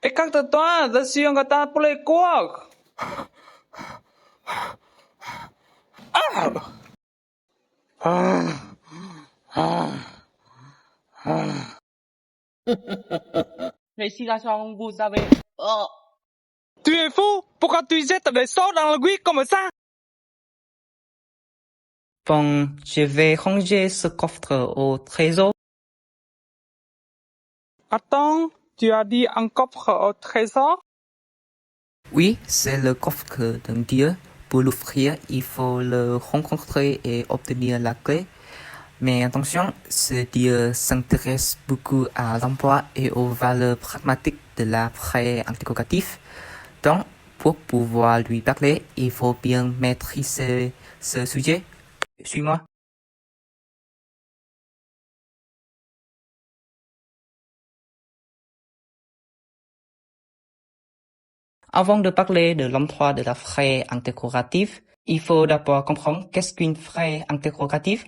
Écarte-toi, je suis un gâteau pour les cours. Félicitations, vous avez... Oh. Tu es fou? Pourquoi tu jettes des sorts dans le guide comme ça? Bon, je vais ranger ce coffre au trésor. Attends, tu as dit un coffre au trésor? Oui, c'est le coffre d'un dieu. Pour l'ouvrir, il faut le rencontrer et obtenir la clé. Mais attention, ce dieu s'intéresse beaucoup à l'emploi et aux valeurs pragmatiques de l'après interrogatif. Donc, pour pouvoir lui parler, il faut bien maîtriser ce sujet. Suis-moi. Avant de parler de l'emploi de la phrase interrogative, il faut d'abord comprendre qu'est-ce qu'une phrase interrogative.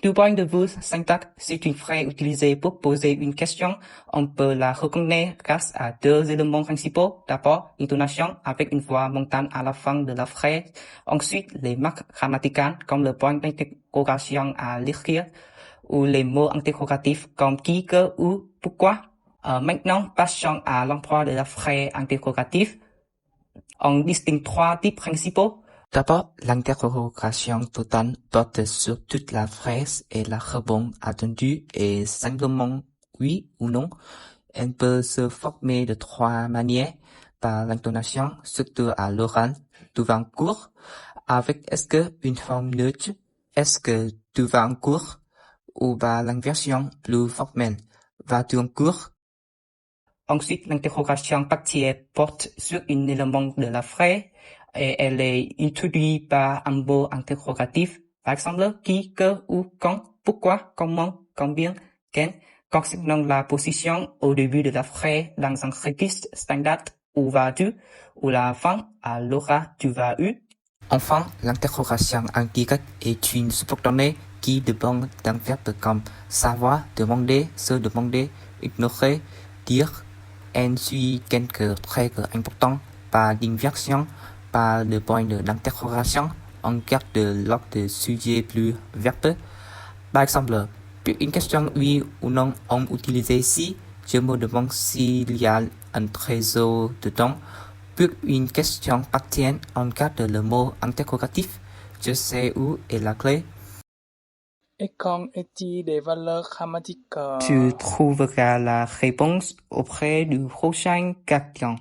Du point de vue syntaxe, c'est une phrase utilisée pour poser une question. On peut la reconnaître grâce à deux éléments principaux. D'abord, l'intonation avec une voix montante à la fin de la phrase. Ensuite, les marques grammaticales comme le point d'interrogation à l'écrire ou les mots interrogatifs comme qui, que ou pourquoi. Maintenant, passons à l'emploi de la phrase interrogative. On distingue trois types principaux. D'abord, l'interrogation totale porte sur toute la phrase et la réponse attendue est simplement oui ou non. Elle peut se former de trois manières, par l'intonation, surtout à l'oral, devant cours, avec est-ce que une forme neutre, est-ce que tu vas en cours, ou par l'inversion plus formelle, vas-tu en cours? Ensuite, l'interrogation partielle porte sur un élément de la phrase et elle est introduite par un mot interrogatif, par exemple qui, que, où, quand, pourquoi, comment, combien, quand, concernant la position au début de la phrase dans un registre standard où vas-tu, ou la fin à l'aura tu vas eu. Enfin, l'interrogation indirecte est une subordonnée qui dépend d'un verbe comme savoir, demander, se demander, ignorer, dire. Elle suit quelques règles importantes par l'inversion, par le point de l'interrogation, en cas de l'ordre de sujet plus verbeux. Par exemple, pour une question oui ou non, on utilise si, je me demande s'il y a un trésor dedans. Pour une question partielle, on garde le mot interrogatif, je sais où est la clé. Et qu'en est-il des valeurs grammatiques? Tu trouveras la réponse auprès du prochain question.